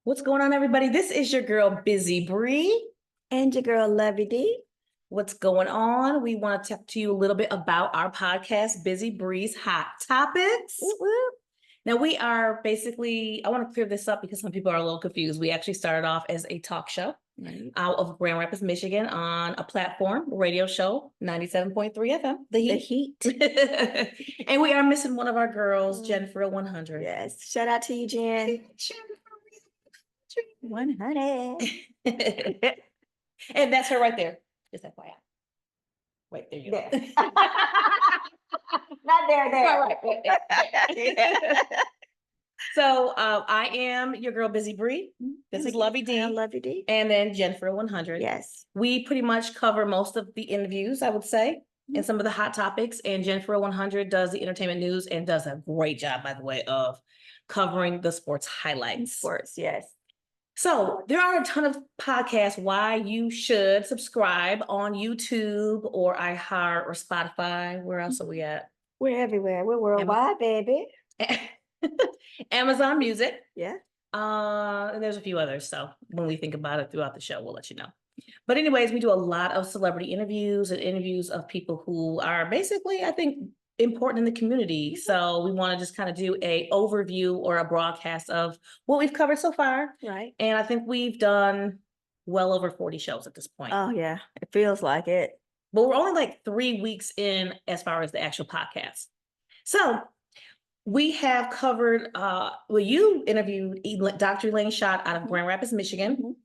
What's going on, everybody? This is your girl, Bizzy Brea. And your girl, Lovie. What's going on? We want to talk to you a little bit about our podcast, Bizzy Bree's Hot Topics. Whoop, whoop. Now, we are basically, I want to clear this up because some people are a little confused. We actually started off as a talk show out of Grand Rapids, Michigan on a platform, radio show, 97.3 FM, The Heat. And we are missing one of our girls, Jennifer 100. Yes. Shout out to you, Jen. 100. And that's her right there. Just FYI. Wait, there you go. Not there. All right. So I am your girl, Bizzy Brea. This is Lovie D. Lovie D. And then Jennifer 100. Yes. We pretty much cover most of the interviews, I would say, and some of the hot topics. And Jennifer 100 does the entertainment news and does a great job, by the way, of covering the sports highlights. Sports, yes. So there are a ton of podcasts why you should subscribe on YouTube or iHeart or Spotify. Where else are we at? We're everywhere. We're worldwide, baby. Amazon Music. Yeah. And there's a few others. So when we think about it throughout the show, we'll let you know. But anyways, we do a lot of celebrity interviews and interviews of people who are basically, I think, important in the community. So we want to just kind of do a overview or a broadcast of what we've covered so far. Right. And I think we've done well over 40 shows at this point. Oh, yeah. It feels like it. But we're only like 3 weeks in as far as the actual podcast. So we have covered, you interviewed Dr. Elaine Schott out of Grand Rapids, Michigan.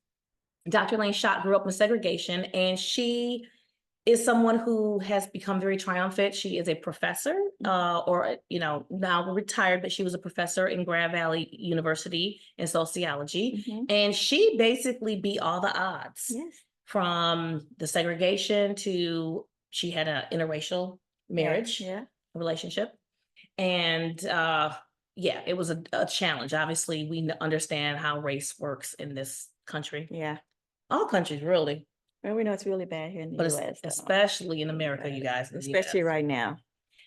Dr. Elaine Schott grew up in segregation, and she is someone who has become very triumphant. She is a professor, now retired, but she was a professor in Grand Valley University in sociology. And she basically beat all the odds from the segregation to she had an interracial marriage, relationship. And it was a challenge. Obviously, we understand how race works in this country. Yeah. All countries, really. Well, we know it's really bad here in the U.S. Especially in America, you guys. Especially right now.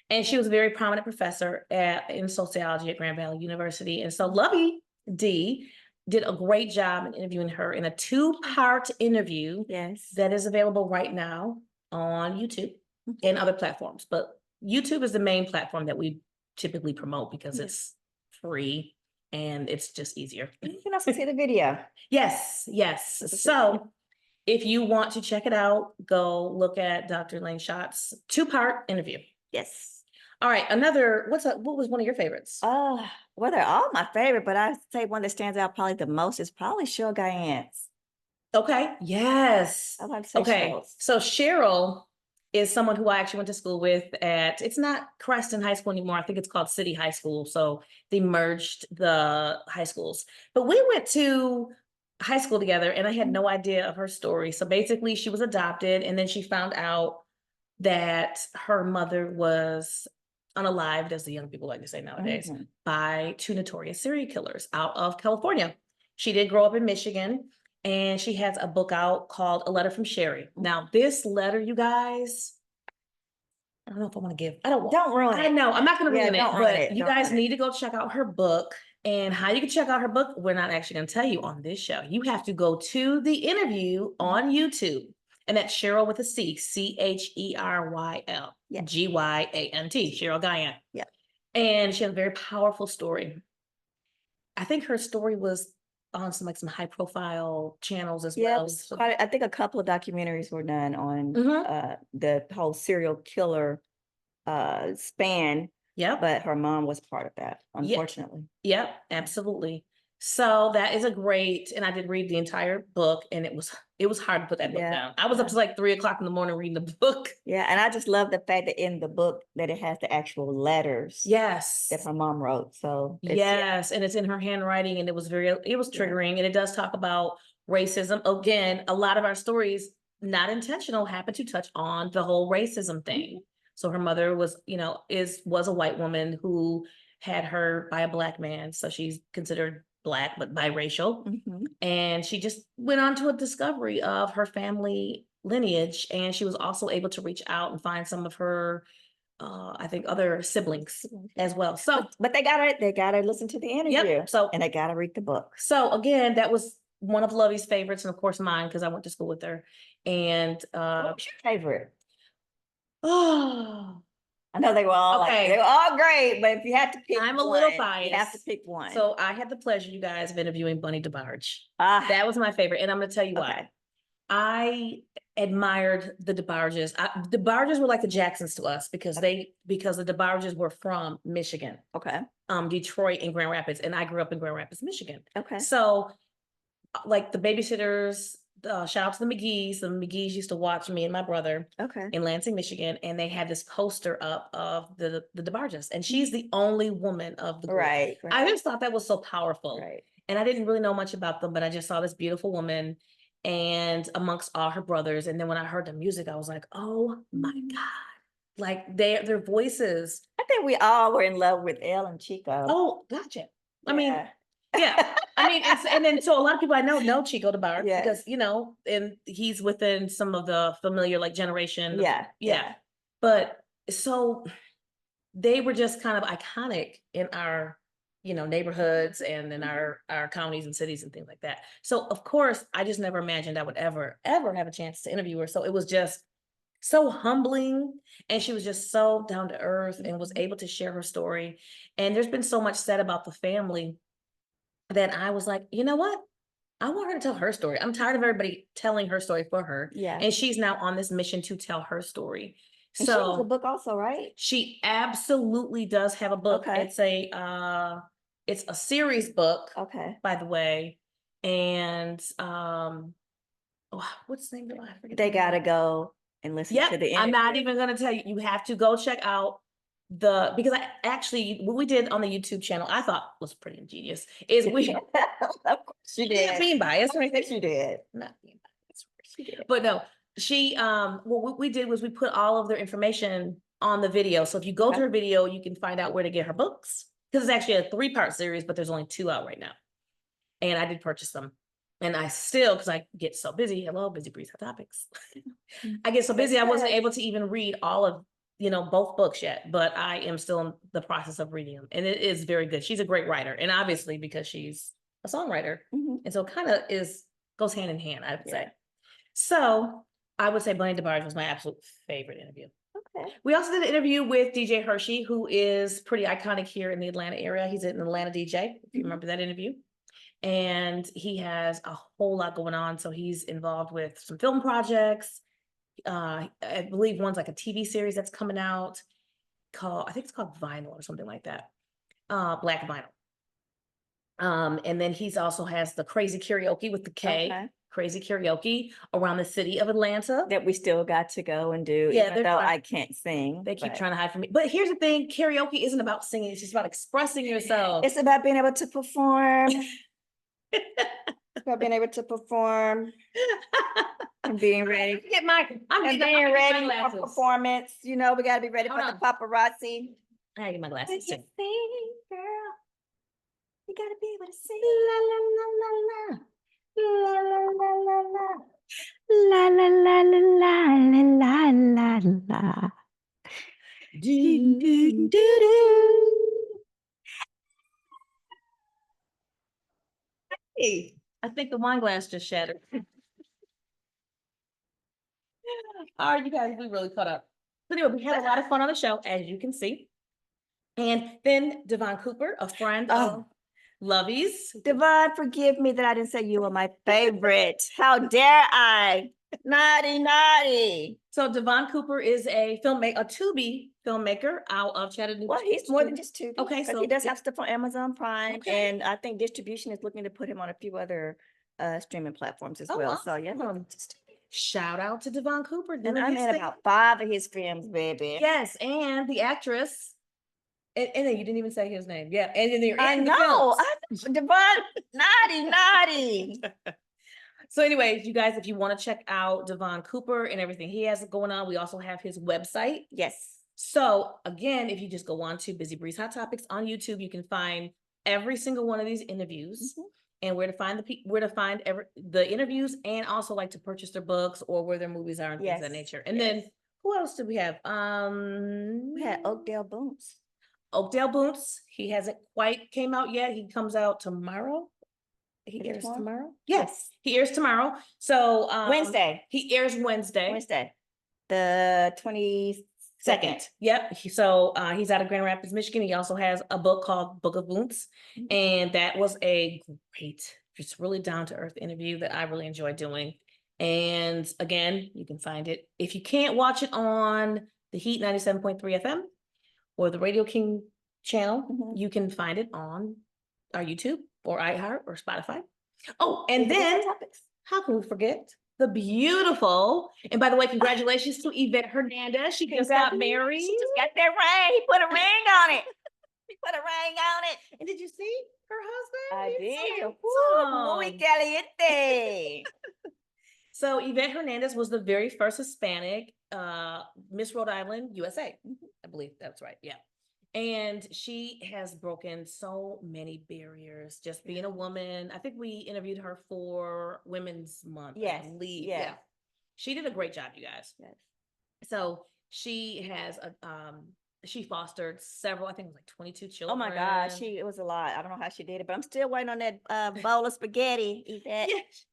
And she was a very prominent professor in sociology at Grand Valley University. And so Lovie D did a great job in interviewing her in a 2-part interview that is available right now on YouTube and other platforms. But YouTube is the main platform that we typically promote because it's free and it's just easier. You can also see the video. Yes. So if you want to check it out, go look at Dr. Elaine Schott's 2-part interview. Yes. All right. What was one of your favorites? Well, they're all my favorite, but I'd say one that stands out probably the most is probably Cheryl Guyance. Okay. Yes. I like to say Cheryl. So Cheryl is someone who I actually went to school with it's not Creston High School anymore. I think it's called City High School. So they merged the high schools. But we went to high school together and I had no idea of her story. So basically she was adopted and then she found out that her mother was unalived, as the young people like to say nowadays, by 2 notorious serial killers out of California. She did grow up in Michigan and she has a book out called A Letter from Sherry. Now this letter, you guys, I don't know if I want to give, Don't ruin it. I know, I'm not going to ruin it, but you guys need to go check out her book. And how you can check out her book, we're not actually going to tell you on this show. You have to go to the interview on YouTube. And that's Cheryl with a C, CHERYL, GYANT, Cheryl Guyance. Yeah. And she has a very powerful story. I think her story was on some high profile channels as well. So I think a couple of documentaries were done on the whole serial killer span. Yeah, but her mom was part of that, unfortunately. Yep, absolutely. So that is a great, and I did read the entire book, and it was hard to put that book down. I was up to like 3 o'clock in the morning reading the book. Yeah, and I just love the fact that in the book that it has the actual letters. Yes, that her mom wrote. So and it's in her handwriting, and it was triggering, and it does talk about racism. Again, a lot of our stories, not intentional, happen to touch on the whole racism thing. So her mother was a white woman who had her by a Black man. So she's considered Black, but biracial. And she just went on to a discovery of her family lineage. And she was also able to reach out and find some of her I think other siblings as well. So, but they gotta listen to the interview. Yep. So, and they gotta read the book. So again, that was one of Lovie's favorites, and of course mine, because I went to school with her. And what was your favorite? Oh, I know they were all they were all great, but if you had to pick I'm one, a little biased. You have to pick one. So I had the pleasure, you guys, of interviewing Bunny DeBarge. That was my favorite, and I'm going to tell you why. I admired the DeBarges. The DeBarges were like the Jacksons to us because the DeBarges were from Michigan. Okay. Detroit and Grand Rapids, and I grew up in Grand Rapids, Michigan. Okay. So, like the babysitters, shout out to the McGees. The McGees used to watch me and my brother. Okay. In Lansing, Michigan, and they had this poster up of the DeBarges, and she's the only woman of the group. Right. I just thought that was so powerful. Right. And I didn't really know much about them, but I just saw this beautiful woman and amongst all her brothers. And then when I heard the music, I was like, oh my God. Like their voices. I think we all were in love with Elle and Chico. Oh, gotcha. Yeah. I mean, yeah. I mean, and then so a lot of people I know Chico DeBarge because, you know, and he's within some of the familiar like generation. Yeah. But so they were just kind of iconic in our, you know, neighborhoods and in our counties and cities and things like that. So of course, I just never imagined I would ever have a chance to interview her. So it was just so humbling, and she was just so down to earth and was able to share her story. And there's been so much said about the family that I was like, you know what? I want her to tell her story. I'm tired of everybody telling her story for her. Yeah. And she's now on this mission to tell her story. And so she has a book also, right? She absolutely does have a book. Okay. It's a series book. Okay. By the way. And what's the name of it? I forget. They gotta go and listen to the interview. I'm not even gonna tell you. You have to go check out because I actually what we did on the YouTube channel I thought was pretty ingenious is we of course she did. Being biased or anything. She did. Not being biased. She did. But no, she what we did was we put all of their information on the video. So if you go to her video, you can find out where to get her books. Because it's actually a 3-part series, but there's only 2 out right now. And I did purchase them. And I still, because I get so busy, hello, Busy Breeze Hot Topics. I get so busy, I wasn't able to even read all of, you know, both books yet, but I am still in the process of reading them. And it is very good. She's a great writer. And obviously because she's a songwriter. And so kind of goes hand in hand, I would say. So I would say Bunny DeBarge was my absolute favorite interview. Okay. We also did an interview with DJ Hershey, who is pretty iconic here in the Atlanta area. He's an Atlanta DJ, if you remember that interview. And he has a whole lot going on. So he's involved with some film projects. I believe one's like a TV series that's coming out I think it's called Vinyl or something like that. Black Vinyl. And then he's also has the Crazy Karaoke with the K. Okay. Crazy Karaoke around the city of Atlanta. That we still got to go and do, even though I can't sing. They keep trying to hide from me. But here's the thing, karaoke isn't about singing, it's just about expressing yourself. It's about being able to perform. It's about being able to perform. And being ready. I'm being ready for performance. You know, we gotta be ready for the paparazzi. I gotta get my glasses too. Sing, girl. You gotta be able to sing. La la la la la. La la la la la. La la la la la la la la. Do do do do. Hey, I think the wine glass just shattered. All right, you guys, we really caught up. So anyway, we had a lot of fun on the show, as you can see. And then Devon Cooper, a friend of Lovie's. Devon, forgive me that I didn't say you were my favorite. How dare I? Naughty, naughty. So Devon Cooper is a Tubi filmmaker out of Chattanooga. Well, he's more than just Tubi. Okay, so he does have stuff on Amazon Prime, and I think distribution is looking to put him on a few other streaming platforms as well. So yeah. Shout out to Devon Cooper. And I'm in about 5 of his films, baby. Yes, and the actress. And then you didn't even say his name. Yeah, and then I know. Devon, naughty. So anyways, you guys, if you want to check out Devon Cooper and everything he has going on, we also have his website. Yes. So again, if you just go on to Busy Breeze Hot Topics on YouTube, you can find every single one of these interviews. And where to find the interviews, and also like to purchase their books or where their movies are and things of that nature. And then Who else do we have? We had Oakdale Boots. Oakdale Boots. He hasn't quite came out yet. He comes out tomorrow. He Is it airs tomorrow? tomorrow. Yes, he airs tomorrow. So Wednesday. He airs Wednesday. The 22nd. Second. Yep. So he's out of Grand Rapids, Michigan. He also has a book called Book of Boots. And that was a great, just really down to earth interview that I really enjoyed doing. And again, you can find it. If you can't watch it on the Heat 97.3 FM or the Radio King channel, you can find it on our YouTube or iHeart or Spotify. Oh, and then how can we forget the beautiful, and by the way, congratulations to Yvette Hernandez. She just got married. She just got that ring. He put a ring on it. He put a ring on it. And did you see her husband? I He's did. so Muy caliente. So Yvette Hernandez was the very first Hispanic Miss Rhode Island, USA. I believe that's right. Yeah. And she has broken so many barriers just being a woman. I think we interviewed her for Women's Month. Yes. I believe. Yes. Yeah. She did a great job, you guys. Yes. So she has she fostered several, I think it was like 22 children. Oh my gosh, it was a lot. I don't know how she did it, but I'm still waiting on that bowl of spaghetti. Eat that. Yes.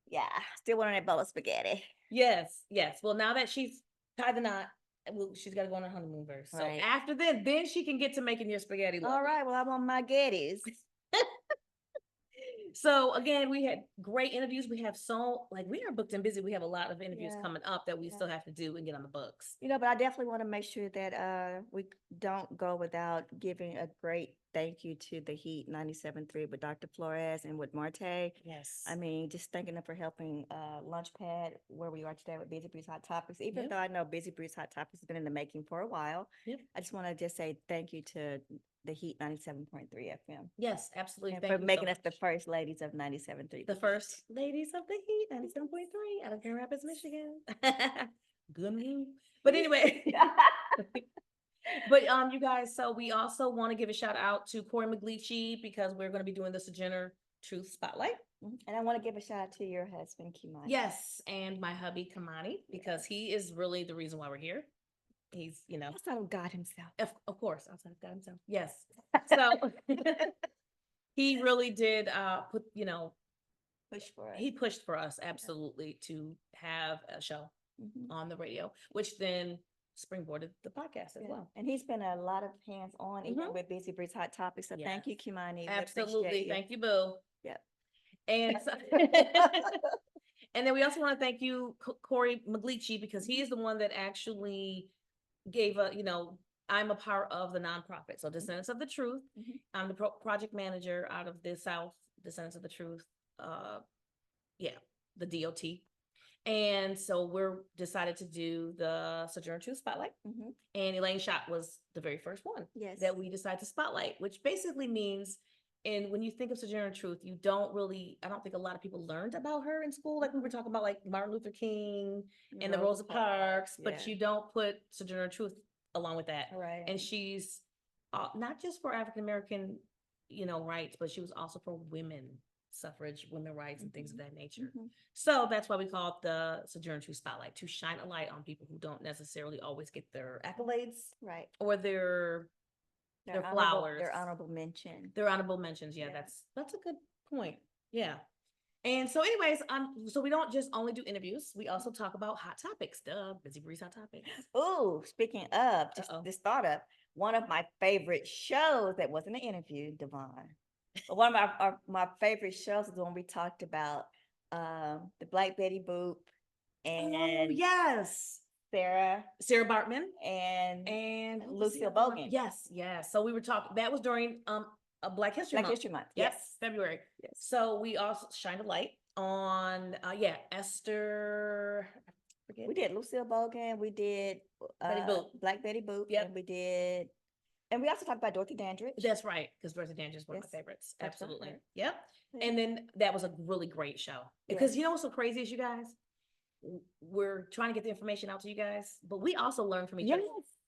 Yeah, still waiting on that bowl of spaghetti. Yes, yes. Well, now that she's tied the knot, she's got to go on her honeymoon first. So Right. after then she can get to making your spaghetti. All right, well, I want my getties. So again, we had great interviews. We have we are booked and busy. We have a lot of interviews coming up that we still have to do and get on the books. You know, but I definitely want to make sure that we don't go without giving a great thank you to the Heat 97.3 with Dr. Flores and with Marte. Yes. I mean, just thanking them for helping Launchpad where we are today with Bizzy Bree's Hot Topics. Even though I know Bizzy Bree's Hot Topics has been in the making for a while, I just want to just say thank you to the Heat 97.3 FM. Yes, absolutely. And for making us the first ladies of 97.3. The first ladies of the Heat 97.3 out of Grand Rapids, Michigan. Good move. But anyway. But you guys, so we also want to give a shout out to Corey McGleachy because we're going to be doing the Sojourner Truth Spotlight. And I want to give a shout out to your husband, Kimani. Yes, and my hubby, Kamani, because he is really the reason why we're here. He's, outside of God himself. Of course, outside of God himself. Yes. So he really did push for us. He pushed for us absolutely to have a show on the radio, which then springboarded the podcast as well. And he's been a lot of hands on even with Bizzy Bree's Hot Topics. So thank you, Kimani. Absolutely. Thank you, Boo. Yeah. And so, and then we also want to thank you, Corey McGleachy, because he is the one that actually gave I'm a part of the nonprofit. So Descendants of the Truth. I'm the project manager out of the South Descendants of the Truth. The DOT. And so we're decided to do the Sojourner Truth Spotlight. And Elaine Schott was the very first one that we decided to spotlight, which basically means, and when you think of Sojourner Truth, I don't think a lot of people learned about her in school. Like we were talking about like Martin Luther King and the Rosa Parks, but you don't put Sojourner Truth along with that. Right. And she's not just for African-American, rights, but she was also for women suffrage, women rights, and things of that nature. So that's why we call it the Sojourner Truth Spotlight, to shine a light on people who don't necessarily always get their accolades, right, or their flowers, their honorable mention. Their honorable mentions. Yeah, that's a good point. Yeah. And so anyways, so we don't just only do interviews, we also talk about hot topics, Bizzy Bree's Hot Topics. Oh, speaking of, just this thought up, one of my favorite shows that wasn't an interview, Devon. But one of my favorite shows is the one we talked about, the Black Betty Boop and Sarah Bartman and Lucille Bogan. Yes. So we were talking, that was during a Black History Month. Yes, February. Yes. So we also shined a light on Esther. We did Lucille Bogan. We did Black Betty Boop. Yep. And we also talked about Dorothy Dandridge. That's right, because Dorothy Dandridge is one of my favorites. Absolutely. Yep. Yeah. And then that was a really great show. Because you know what's so crazy is, you guys, we're trying to get the information out to you guys, but we also learn from each other.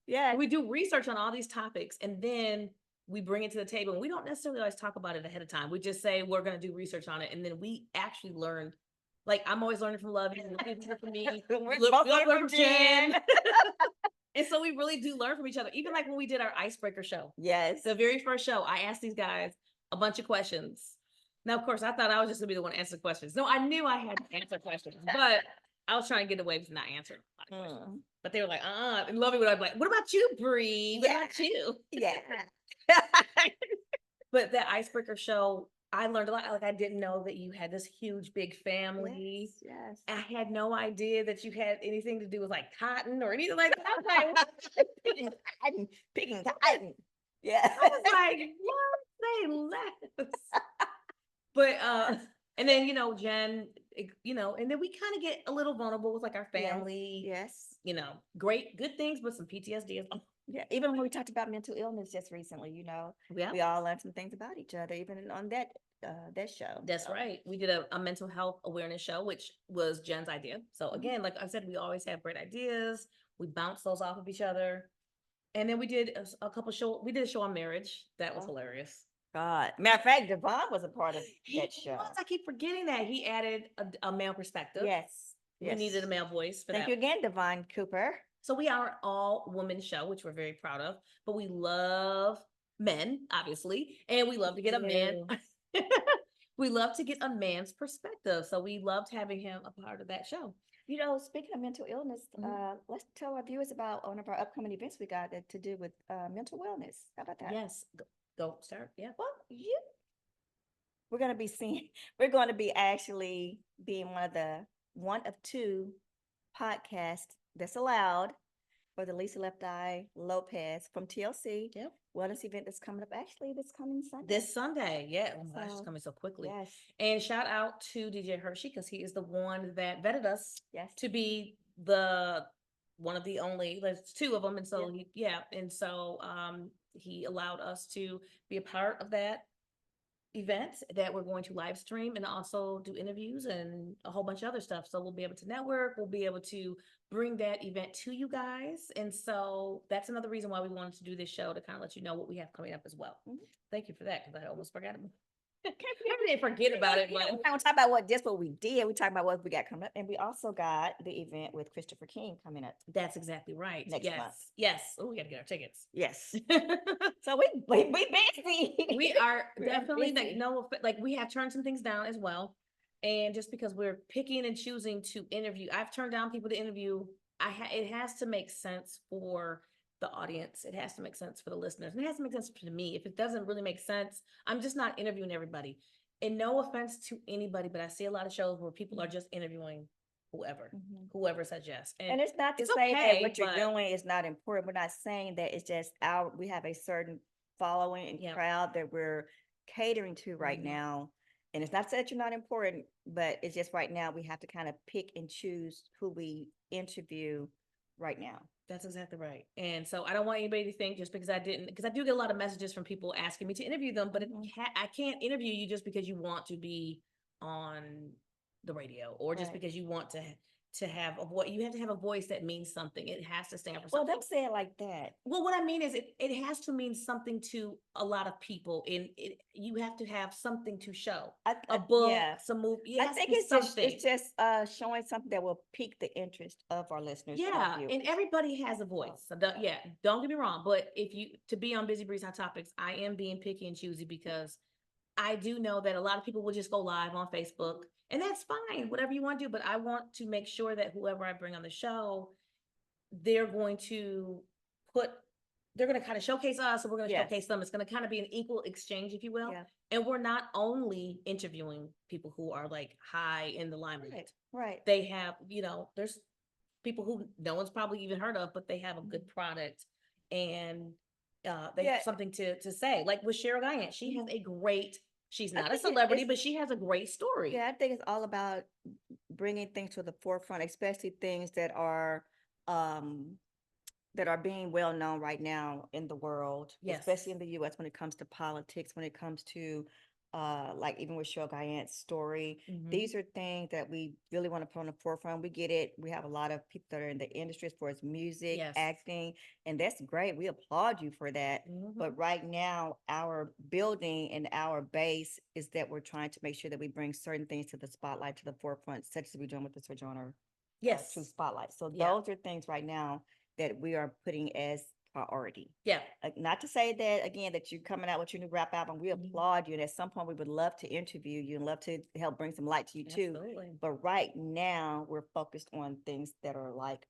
Yeah. We do research on all these topics, and then we bring it to the table, and we don't necessarily always talk about it ahead of time. We just say we're going to do research on it, and then we actually learned Like I'm always learning from Lovie, and Lovie learning from me. We're Look, both we all learning learn from from Jen. Jen. And so we really do learn from each other. Even like when we did our icebreaker show, Yes. the very first show, I asked these guys a bunch of questions. Now, of course, I thought I was just gonna be the one to answer questions. No, I knew I had to answer questions, but I was trying to get away with not answering a lot of questions. But they were like, and Lovie would be like, what about you, Brea? What about you? Yeah. But that icebreaker show, I learned a lot. Like I didn't know that you had this huge, big family. Yes. I had no idea that you had anything to do with like cotton or anything like that. I was like, picking cotton. Yeah. I was like, what? Say less. But and then Jen, and then we kind of get a little vulnerable with like our family. Yes. Great, good things, but some PTSD as well. Yeah, even when we talked about mental illness just recently, Yeah. we all learned some things about each other, even on that show. That's right. We did a mental health awareness show, which was Jen's idea. So again, like I said, we always have great ideas. We bounce those off of each other. And then we did a couple show. We did a show on marriage. That was hilarious. God. Matter of fact, Devon was a part of that show. I keep forgetting that. He added a male perspective. Yes. We needed a male voice for that. Thank you again, Devon Cooper. So we are an all-woman show, which we're very proud of, but we love men, obviously, and we love to get a man. We love to get a man's perspective. So we loved having him a part of that show. Speaking of mental illness, let's tell our viewers about one of our upcoming events we got to do with mental wellness. How about that? Yes. Go start. Yeah. Well, we're going to be actually being one of two podcasts that's allowed for the Lisa Left Eye Lopez from TLC. Yep. Wellness event that's coming up actually this coming Sunday. This Sunday. Yeah. Oh my gosh, it's coming so quickly. Yes. And shout out to DJ Hershey because he is the one that vetted us to be one of the only, there's two of them. And so he allowed us to be a part of that event that we're going to live stream and also do interviews and a whole bunch of other stuff. So we'll be able to network, we'll be able to bring that event to you guys. And so that's another reason why we wanted to do this show, to kind of let you know what we have coming up as well. Thank you for that, because I almost forgot about it. I didn't forget about it, but we don't talk about what we did. We talk about what we got coming up, and we also got the event with Christopher King coming up. That's exactly right. Next month. Yes. Oh, we got to get our tickets. Yes. So we busy. We are definitely we have turned some things down as well, and just because we're picking and choosing to interview, I've turned down people to interview. It has to make sense for the audience. It has to make sense for the listeners. And it has to make sense for me. If it doesn't really make sense, I'm just not interviewing everybody. And no offense to anybody, but I see a lot of shows where people are just interviewing whoever says yes. And it's not to say that what you're doing is not important. We're not saying that. It's just we have a certain following and crowd that we're catering to right now. And it's not that you're not important, but it's just right now we have to kind of pick and choose who we interview right now. That's exactly right. And so I don't want anybody to think just because because I do get a lot of messages from people asking me to interview them, but I can't interview you just because you want to be on the radio or just because you want to have a voice. You have to have a voice that means something. It has to stand for something. Well, don't say it like that. Well, what I mean is it has to mean something to a lot of people, and you have to have something to show. A book, some movie. I think it's just showing something that will pique the interest of our listeners. Yeah, and everybody has a voice. So don't get me wrong, but to be on Busy Breeze Hot Topics, I am being picky and choosy because I do know that a lot of people will just go live on Facebook, and that's fine, whatever you want to do. But I want to make sure that whoever I bring on the show, they're going to kind of showcase us, and we're going to showcase them. It's going to kind of be an equal exchange, if you will. Yeah. And we're not only interviewing people who are like high in the limelight. Right. They have, there's people who no one's probably even heard of, but they have a good product and they have something to say. Like with Cheryl Guyan, she has she's not a celebrity, but she has a great story. Yeah, I think it's all about bringing things to the forefront, especially things that are being well known right now in the world, especially in the U.S. when it comes to politics, when it comes to like even with Show Guyante's story, Mhm. these are things that we really want to put on the forefront. We get it. We have a lot of people that are in the industry as far as music, Yes. acting, and that's great. We applaud you for that. Mhm. But right now, our building and our base is that we're trying to make sure that we bring certain things to the spotlight, to the forefront, such as we're doing with the Sojourner Yes. True Spotlight. So Yeah. those are things right now that we are putting as priority. Yeah. Not to say that again that you're coming out with your new rap album. We Mhm. applaud you, and at some point we would love to interview you and love to help bring some light to you too. Absolutely. But right now we're focused on things that are like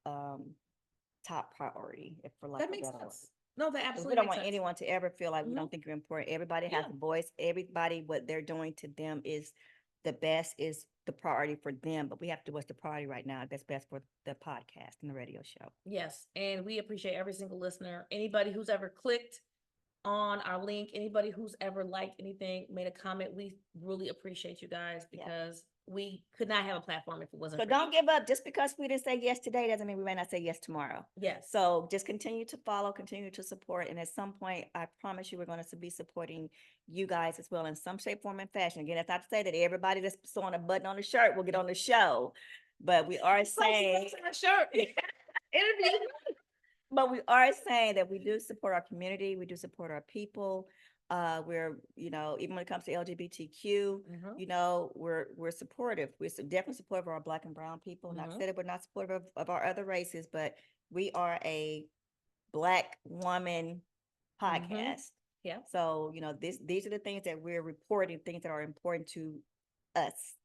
top priority, if for lack That of a makes better word. sense. No, that 'Cause we absolutely don't makes want sense. anyone to ever feel like we Mhm. don't think you're important. Everybody has Yeah. a voice. Everybody, what they're doing to them is the best, is the priority for them. But we have to do what's the priority right now that's best for the podcast and the radio show. Yes, and we appreciate every single listener. Anybody who's ever clicked on our link, anybody who's ever liked anything, made a comment, we really appreciate you guys Yeah. because we could not have a platform if it wasn't So for don't you. give up. Just because we didn't say yes today doesn't mean we may not say yes tomorrow. Yes. So just continue to follow, continue to support. And at some point, I promise you, we're going to be supporting you guys as well in some shape, form, and fashion. Again, that's not to say that everybody that's sewing a button on the shirt will get on the show, but we are saying, a shirt. Interview. but we are saying that we do support our community. We do support our people. We're, even when it comes to LGBTQ, Mhm. we're supportive. We're definitely supportive of our Black and brown people. Not to Mhm. say that we're not supportive of our other races, but we are a Black woman Mhm. podcast. Yeah. So, these are the things that we're reporting, things that are important to us.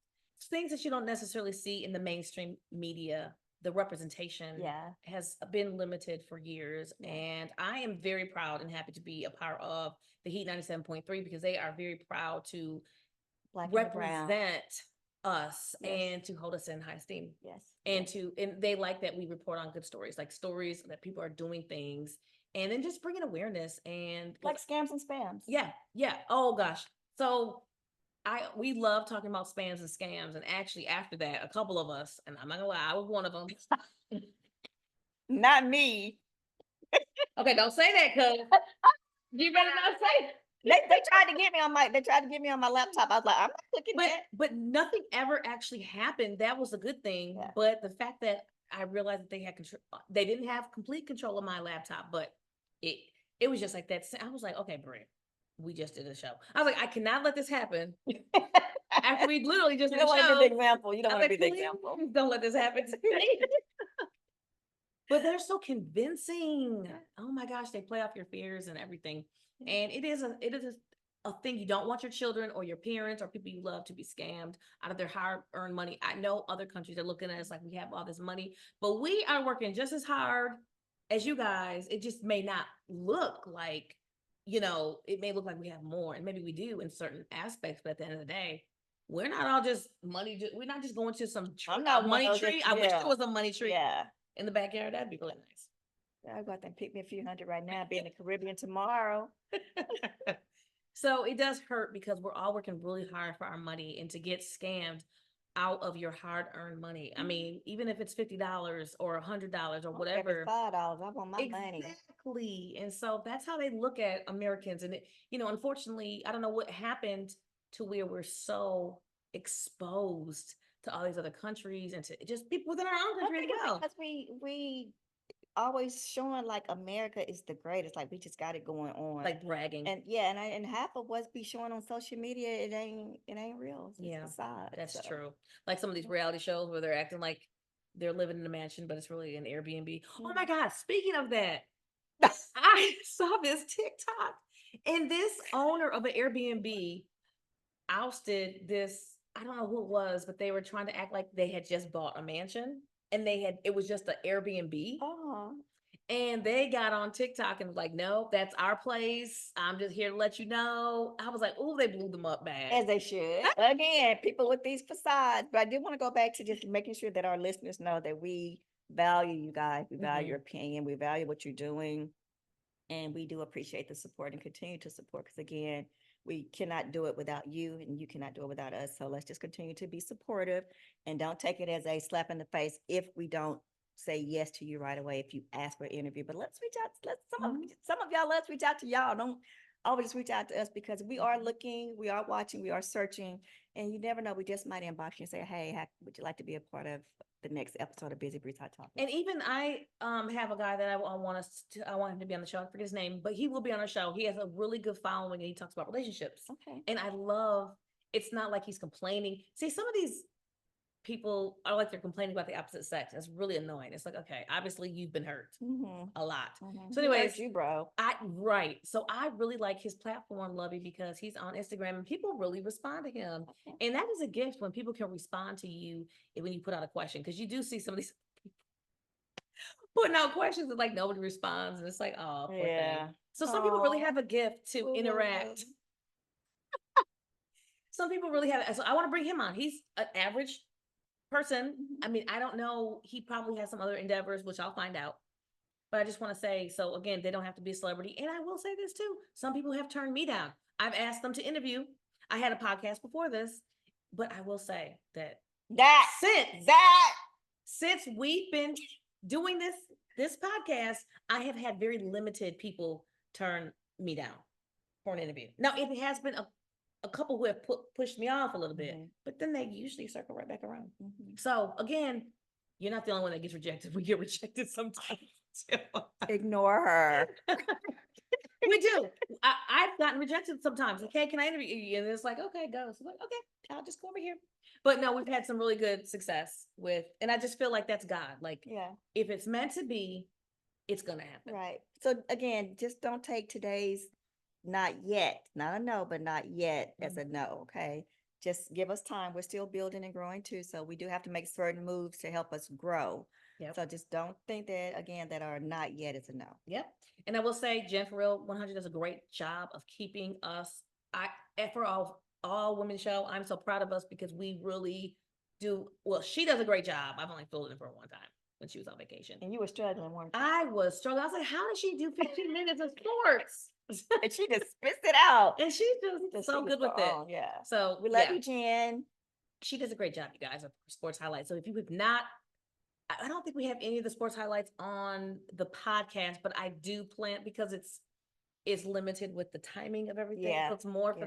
Things that you don't necessarily see in the mainstream media. The representation Yeah. has been limited for years. Yeah. And I am very proud and happy to be a part of the Heat 97.3 because they are very proud to Black and brown. represent us Yes. and to hold us in high esteem. Yes. And Yes. and they like that we report on good stories, like stories that people are doing things and then just bringing awareness and Like scams and spams. yeah, yeah. Oh gosh. So we love talking about spams and scams. And actually after that, a couple of us, and I'm not gonna lie, I was one of them. Not me. Okay, don't say that because you better not say it. They tried to get me on my laptop. I was like, I'm not clicking that. But nothing ever actually happened. That was a good thing. Yeah. But the fact that I realized that they had control, they didn't have complete control of my laptop, but it was just like that. I was like, okay, Brea, we just did a show. I was like, I cannot let this happen. After we literally just You did don't a want to show. be the example. You don't I want to was be like, the please example. don't let this happen to me. But they're so convincing. Oh my gosh, they play off your fears and everything. And it is a thing you don't want your children or your parents or people you love to be scammed out of their hard-earned money. I know other countries are looking at us like we have all this money, but we are working just as hard as you guys. It just may not look like, it may look like we have more, and maybe we do in certain aspects, but at the end of the day, we're not all just money. We're not just going to some I'm not one money of those tree. that- I wish yeah. there was a money tree Yeah. in the backyard. That'd be really nice. I'll go out there and pick me a few hundred right now. Be in the Caribbean tomorrow. So it does hurt because we're all working really hard for our money, and to get scammed out of your hard-earned money. I mean, even if it's $50 or $100 or whatever. $5. I want my money. Exactly. And so that's how they look at Americans. And unfortunately, I don't know what happened to where we're so exposed to all these other countries and to just people within our own I country as think it's well. because we always showing like America is the greatest. Like we just got it going on. Like bragging. And yeah, and half of what's be showing on social media, it ain't real. It's Yeah, facade. that's So, true. Like some of these reality shows where they're acting like they're living in a mansion, but it's really an Airbnb. Oh my God, speaking of that, I saw this TikTok, and this owner of an Airbnb ousted this, I don't know who it was, but they were trying to act like they had just bought a mansion and it was just an Airbnb. Oh, And they got on TikTok and was like, no, that's our place. I'm just here to let you know. I was like, oh, they blew them up bad. as they should. Again, people with these facades. But I did want to go back to just making sure that our listeners know that we value you guys. We value your opinion. We value what you're doing. And we do appreciate the support and continue to support, because again, we cannot do it without you and you cannot do it without us. So let's just continue to be supportive and don't take it as a slap in the face if we don't say yes to you right away if you ask for an interview. But let's reach out. Some of y'all, let's reach out to y'all. always reach out to us because we are looking, we are watching, we are searching, and you never know, we just might inbox you and say, hey, would you like to be a part of the next episode of Busy Breeze Hot Talk? And even I have a guy that I want him to be on the show. I forget his name, but he will be on our show. He has a really good following and he talks about relationships. Okay. And I love, it's not like he's complaining. See, some of these people are like they're complaining about the opposite sex. That's really annoying. It's like, okay, obviously you've been hurt a lot. So anyways, you, bro. Right. So I really like his platform, Lovie, because he's on Instagram and people really respond to him. Okay. And that is a gift when people can respond to you when you put out a question, because you do see some of these putting out questions and like nobody responds. And it's like, oh, poor thing. So some people really have a gift to interact. Some people really have. So I want to bring him on. He's an average person. I mean, I don't know. He probably has some other endeavors, which I'll find out. But I just want to say, so again, they don't have to be a celebrity. And I will say this too. Some people have turned me down. I've asked them to interview. I had a podcast before this, but I will say that since we've been doing this podcast, I have had very limited people turn me down for an interview. Now, it has been a couple who have pushed me off a little bit, but then they usually circle right back around. So again, you're not the only one that gets rejected. We get rejected sometimes. Ignore her. We do. I've gotten rejected sometimes. Okay, can I interview you? And it's like, okay, go. So I'm like, okay, I'll just go over here. But no, we've had some really good success with, and I just feel like that's God. Like, if it's meant to be, it's gonna happen. Right. So again, just don't take today's not yet, not a no, but not yet as a no. Okay. Just give us time. We're still building and growing too. So we do have to make certain moves to help us grow. So just don't think that again, that our not yet is a no. And I will say Jen for Real 100 does a great job of keeping us, for all women show, I'm so proud of us because we really do. Well, she does a great job. I've only filled in for her one time when she was on vacation. And you were struggling, weren't you? I was struggling. I was like, how does she do 15 minutes of sports? And she just spits it out. And she's just so good with it. Yeah. So we love you, Jen. She does a great job, you guys, of sports highlights. So if you have not, I don't think we have any of the sports highlights on the podcast, but I do plan, because it's limited with the timing of everything. So it's more for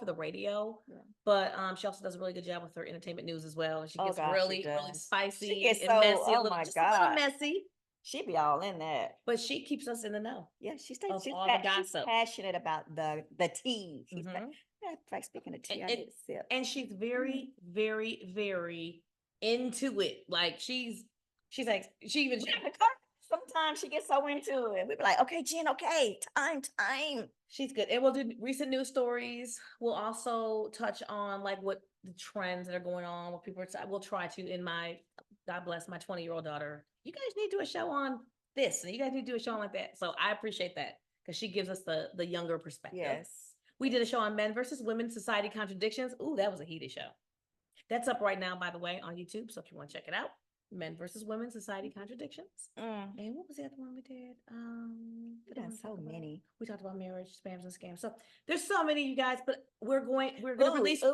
the radio. But she also does a really good job with her entertainment news as well. And she gets really spicy and messy, a little messy. She be all in that. But she keeps us in the know. Yeah, she's passionate about the tea. She's like, speaking of tea, I need a sip. And she's very, very, very into it. Like she's like, she even sometimes she gets so into it. We be like, okay, Jen, okay, time. She's good. And we'll do recent news stories. We'll also touch on like what the trends that are going on, what people are, we'll try to, in my, God bless my 20-year-old daughter, you guys need to do a show on this, and you guys need to do a show like that. So I appreciate that because she gives us the younger perspective. Yes. We did a show on men versus women, society contradictions. Ooh, that was a heated show. That's up right now, by the way, on YouTube. So if you want to check it out, men versus women, society contradictions. And what was the other one we did? We done so many. We talked about marriage, spams, and scams. So there's so many, you guys, but we're going to release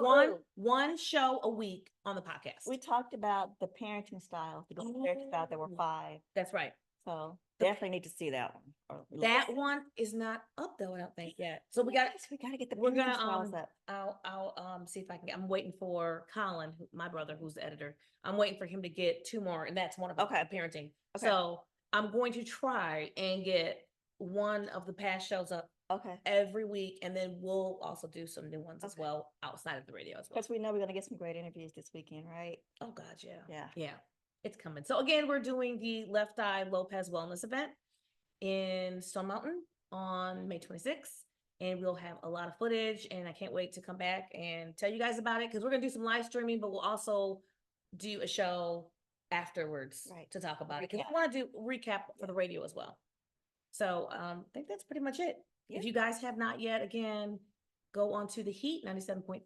one show a week on the podcast. We talked about the parenting styles. The parenting styles, there were 5. That's right. So definitely need to see that one. That one is not up though, I don't think yet. So we got to get the parenting styles up. I'll see if I can get, I'm waiting for Colin, my brother, who's the editor. I'm waiting for him to get 2 more, and that's one of them, parenting. So I'm going to try and get one of the past shows up every week, and then we'll also do some new ones as well outside of the radio as well. Because we know we're going to get some great interviews this weekend, right? Oh God, yeah. It's coming. So again, we're doing the Left Eye Lopez Wellness event in Stone Mountain on May 26th. And we'll have a lot of footage, and I can't wait to come back and tell you guys about it, because we're going to do some live streaming, but we'll also do a show afterwards to talk about it, because I want to do recap for the radio as well. So I think that's pretty much it. If you guys have not yet, again, go on to the Heat 97.3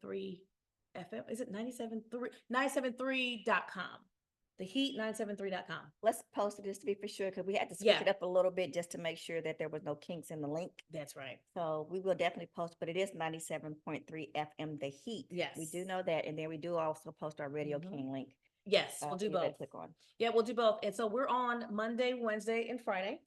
FM. Is it 973.com? The Heat 973.com. Let's post it just to be for sure, because we had to switch it up a little bit just to make sure that there was no kinks in the link. That's right. So we will definitely post, but it is 97.3 FM, The Heat. Yes. We do know that. And then we do also post our Radio King link. Yes, we'll do both. Click on. Yeah, we'll do both. And so we're on Monday, Wednesday, and Friday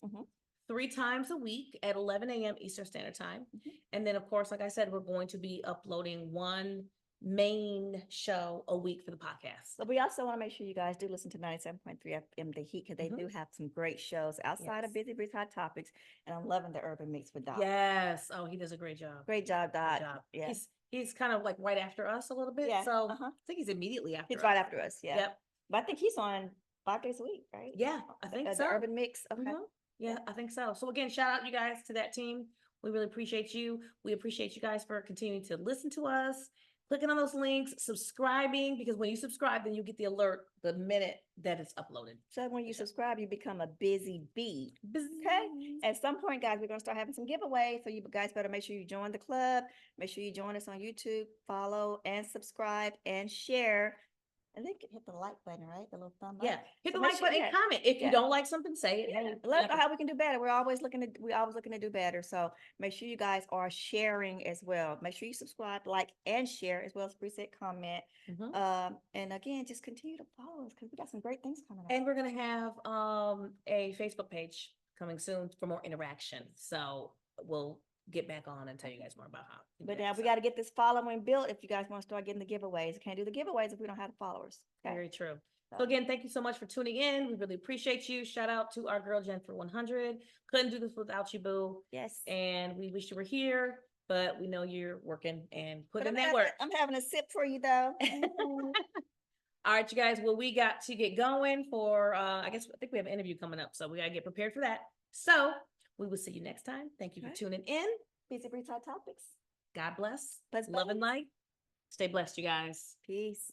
3 times a week at 11 a.m. Eastern Standard Time. Mhm. And then, of course, like I said, we're going to be uploading one main show a week for the podcast. But we also want to make sure you guys do listen to 97.3 FM The Heat, because they do have some great shows outside of Yes. Busy Breeze Hot Topics. And I'm loving the Urban Mix with Doc. Yes. Oh, he does a great job. Great job, Doc. Good job. Yeah. He's kind of like right after us a little bit. Yeah, So uh-huh. I think he's immediately after He's us. right after us. Yeah. Yep. But I think he's on 5 days a week, right? Yeah, I think The so. Urban Mix. Okay. Mhm. Yeah, I think so. So again, shout out you guys to that team. We really appreciate you. We appreciate you guys for continuing to listen to us, clicking on those links, subscribing, because when you subscribe, then you get the alert the minute that it's uploaded. So when you subscribe, you become a busy bee. Bizzy. Okay. At some point, guys, we're going to start having some giveaways. So you guys better make sure you join the club. Make sure you join us on YouTube, follow and subscribe and share. And then hit the like button, right? The little thumb up. Yeah, hit So the make like sure- button yeah. and comment. If you Yeah. don't like something, say it. Hey, Let us know how we can do better. We're always looking to do better. So make sure you guys are sharing as well. Make sure you subscribe, like, and share, as well as preset comment. Mhm. And again, just continue to follow us, because we got some great things coming up. And we're gonna have a Facebook page coming soon for more interaction. So we'll get back on and tell you guys more about how. we do But that. now we So, got to get this following built if you guys want to start getting the giveaways. We can't do the giveaways if we don't have the followers. Okay. very true. So So- again, thank you so much for tuning in. We really appreciate you. Shout out to our girl Jen for 100. Couldn't do this without you, boo. Yes. And we wish you were here, but we know you're working and But putting in I'm that work. I'm having a sip for you though. All right, you guys. Well, we got to get going for I think we have an interview coming up, so we gotta get prepared for that. So we will see you next time. Thank you for Right. tuning in. Busy Breeze Hot Topics. God bless. Bless Love and both. light. Stay blessed, you guys. Peace.